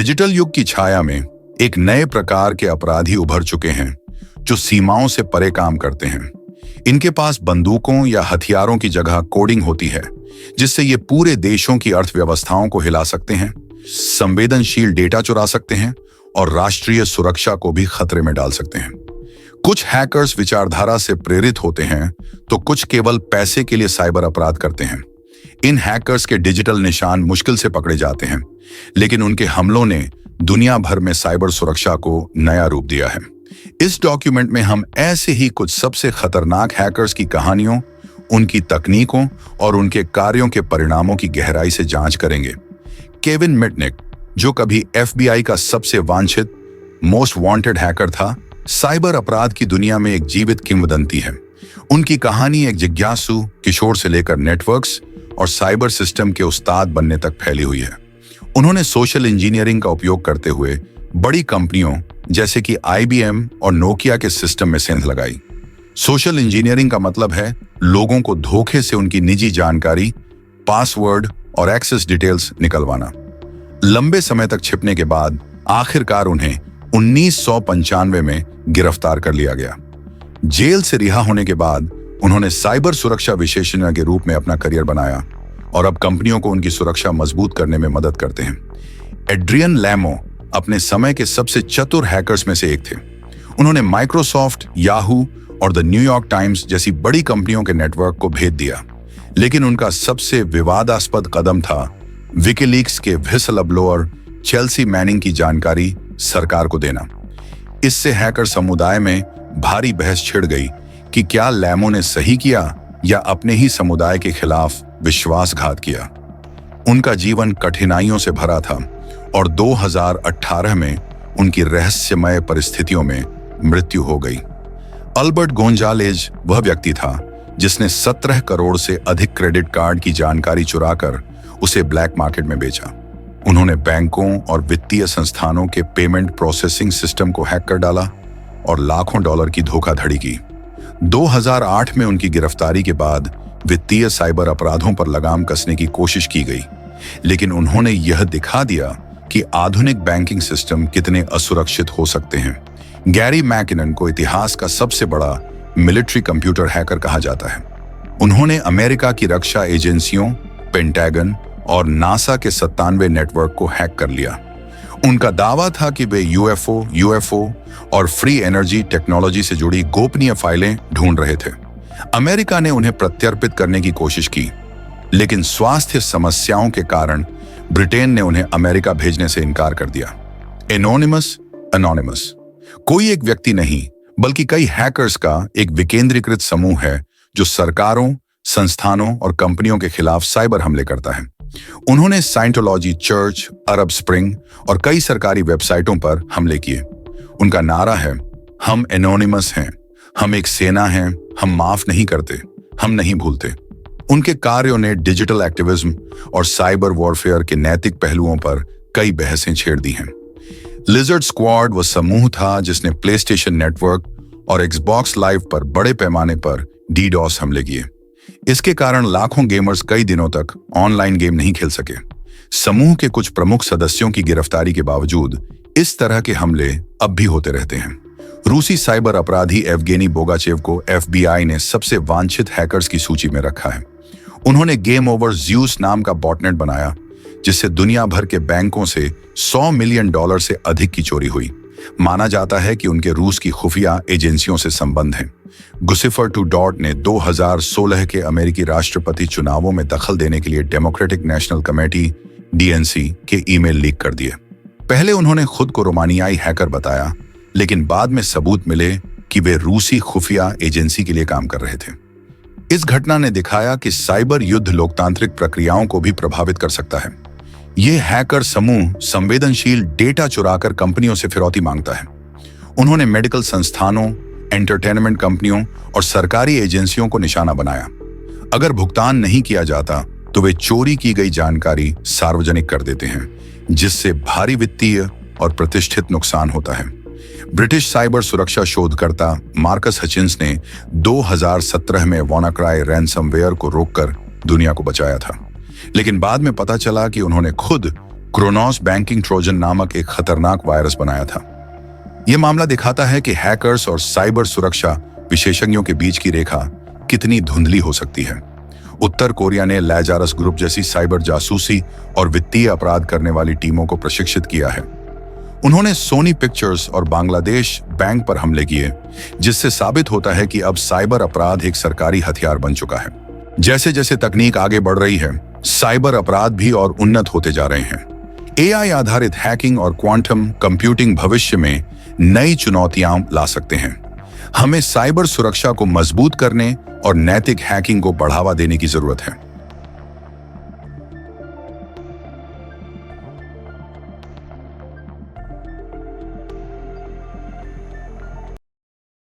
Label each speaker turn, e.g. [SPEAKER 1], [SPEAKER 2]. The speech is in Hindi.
[SPEAKER 1] डिजिटल युग की छाया में एक नए प्रकार के अपराधी उभर चुके हैं जो सीमाओं से परे काम करते हैं। इनके पास बंदूकों या हथियारों की जगह कोडिंग होती है जिससे ये पूरे देशों की अर्थव्यवस्थाओं को हिला सकते हैं, संवेदनशील डेटा चुरा सकते हैं और राष्ट्रीय सुरक्षा को भी खतरे में डाल सकते हैं। कुछ हैकर्स विचारधारा से प्रेरित होते हैं तो कुछ केवल पैसे के लिए साइबर अपराध करते हैं। इन हैकर्स के डिजिटल निशान मुश्किल से पकड़े जाते हैं, लेकिन उनके हमलों ने दुनिया भर में साइबर सुरक्षा को नया रूप दिया है। इस डॉक्यूमेंट में हम ऐसे ही कुछ सबसे खतरनाक हैकर्स की कहानियों, उनकी तकनीकों और उनके कार्यों के परिणामों की गहराई से जांच करेंगे। केविन मिटनिक, जो कभी FBI का सबसे वांछित मोस्ट वांटेड हैकर था, साइबर अपराध की दुनिया में एक जीवित किंवदंती है। उनकी कहानी एक जिज्ञासु किशोर से लेकर नेटवर्क्स और साइबर सिस्टम के उस्ताद बनने तक फैली हुई है। उन्होंने सोशल इंजीनियरिंग का उपयोग करते हुए बड़ी कंपनियों जैसे कि IBM और नोकिया के सिस्टम में सेंध लगाई। सोशल इंजीनियरिंग का मतलब है लोगों को धोखे से उनकी निजी जानकारी, पासवर्ड और एक्सेस डिटेल्स निकलवाना। लंबे समय तक छिपने के बाद आखिरकार उन्हें 1995 में गिरफ्तार कर लिया गया। जेल से रिहा होने के बाद उन्होंने साइबर सुरक्षा विशेषज्ञ के रूप में अपना करियर बनाया और अब कंपनियों को उनकी सुरक्षा मजबूत करने में मदद करते हैं। एड्रियन लैमो अपने समय के सबसे चतुर हैकर्स में से एक थे। उन्होंने माइक्रोसॉफ्ट, याहू और द न्यूयॉर्क टाइम्स जैसी बड़ी कंपनियों के नेटवर्क को भेद दिया, लेकिन उनका सबसे विवादास्पद कदम था विकीलीक्स के व्हिसल ब्लोअर चेल्सी मैनिंग की जानकारी सरकार को देना। इससे हैकर समुदाय में भारी बहस छिड़ गई कि क्या लैमो ने सही किया या अपने ही समुदाय के खिलाफ विश्वासघात किया। उनका जीवन कठिनाइयों से भरा था और 2018 में उनकी रहस्यमय परिस्थितियों में मृत्यु हो गई। अल्बर्ट गोंजालेज वह व्यक्ति था जिसने 17 करोड़ से अधिक क्रेडिट कार्ड की जानकारी चुराकर उसे ब्लैक मार्केट में बेचा। उन्होंने बैंकों और वित्तीय संस्थानों के पेमेंट प्रोसेसिंग सिस्टम को हैक कर डाला और लाखों डॉलर की धोखाधड़ी की। 2008 में उनकी गिरफ्तारी के बाद वित्तीय साइबर अपराधों पर लगाम कसने की कोशिश की गई, लेकिन उन्होंने यह दिखा दिया कि आधुनिक बैंकिंग सिस्टम कितने असुरक्षित हो सकते हैं। गैरी मैकिनन को इतिहास का सबसे बड़ा मिलिट्री कंप्यूटर हैकर कहा जाता है। उन्होंने अमेरिका की रक्षा एजेंसियों, पेंटागन और नासा के 97 नेटवर्क को हैक कर लिया। उनका दावा था कि वे UFO और फ्री एनर्जी टेक्नोलॉजी से जुड़ी गोपनीय फाइलें ढूंढ रहे थे। अमेरिका ने उन्हें प्रत्यर्पित करने की कोशिश की, लेकिन स्वास्थ्य समस्याओं के कारण ब्रिटेन ने उन्हें अमेरिका भेजने से इनकार कर दिया। एनोनिमस कोई एक व्यक्ति नहीं, बल्कि कई हैकर्स का एक विकेंद्रीकृत समूह है जो सरकारों, संस्थानों और कंपनियों के खिलाफ साइबर हमले करता है। उन्होंने साइंटोलॉजी चर्च, अरब स्प्रिंग और कई सरकारी वेबसाइटों पर हमले किए। उनका नारा है, हम एनोनिमस हैं, हम एक सेना हैं, हम माफ नहीं करते, हम नहीं भूलते। उनके कार्यों ने डिजिटल एक्टिविज्म और साइबर वॉरफेयर के नैतिक पहलुओं पर कई बहसें छेड़ दी हैं। लिजर्ड स्क्वाड वह समूह था जिसने प्लेस्टेशन नेटवर्क और एक्सबॉक्स लाइव पर बड़े पैमाने पर DDoS हमले किए। इसके कारण लाखों गेमर्स कई दिनों तक ऑनलाइन गेम नहीं खेल सके। समूह के कुछ प्रमुख सदस्यों की गिरफ्तारी के बावजूद इस तरह के हमले अब भी होते रहते हैं। रूसी साइबर अपराधी एवगेनी बोगाचेव को FBI ने सबसे वांछित हैकर्स की सूची में रखा है। उन्होंने गेम ओवर ज़्यूस नाम का बॉटनेट बनाया जिससे दुनिया भर के बैंकों से $100 मिलियन से अधिक की चोरी हुई। माना जाता है कि उनके रूस की खुफिया एजेंसियों से संबंध हैं। गुसिफर टू डॉट ने 2016 के अमेरिकी राष्ट्रपति चुनावों में दखल देने के लिए डेमोक्रेटिक नेशनल कमेटी DNC के ईमेल लीक कर दिए। पहले उन्होंने खुद को रोमानियाई हैकर बताया, लेकिन बाद में सबूत मिले कि वे रूसी खुफिया एजेंसी के लिए काम कर रहे थे। इस घटना ने दिखाया कि साइबर युद्ध लोकतांत्रिक प्रक्रियाओं को भी प्रभावित कर सकता है। ये हैकर समूह संवेदनशील डेटा चुराकर कंपनियों से फिरौती मांगता है। उन्होंने मेडिकल संस्थानों, एंटरटेनमेंट कंपनियों और सरकारी एजेंसियों को निशाना बनाया। अगर भुगतान नहीं किया जाता तो वे चोरी की गई जानकारी सार्वजनिक कर देते हैं, जिससे भारी वित्तीय और प्रतिष्ठित नुकसान होता है। ब्रिटिश साइबर सुरक्षा शोधकर्ता मार्कस हचिंस ने 2017 में WannaCry रैनसमवेयर को रोककर दुनिया को बचाया था, लेकिन बाद में पता चला कि उन्होंने खुद क्रोनोस बैंकिंग ट्रोजन नामक एक खतरनाक वायरस बनाया था। यह मामला दिखाता है कि हैकर्स और साइबर सुरक्षा विशेषज्ञों के बीच की रेखा कितनी धुंधली हो सकती है। उत्तर कोरिया ने लैजारस ग्रुप जैसी साइबर जासूसी और वित्तीय अपराध करने वाली टीमों को प्रशिक्षित किया है। उन्होंने सोनी पिक्चर्स और बांग्लादेश बैंक पर हमले किए, जिससे साबित होता है कि अब साइबर अपराध एक सरकारी हथियार बन चुका है। जैसे जैसे तकनीक आगे बढ़ रही है, साइबर अपराध भी और उन्नत होते जा रहे हैं। एआई आधारित हैकिंग और क्वांटम कंप्यूटिंग भविष्य में नई चुनौतियां ला सकते हैं। हमें साइबर सुरक्षा को मजबूत करने और नैतिक हैकिंग को बढ़ावा देने की जरूरत है।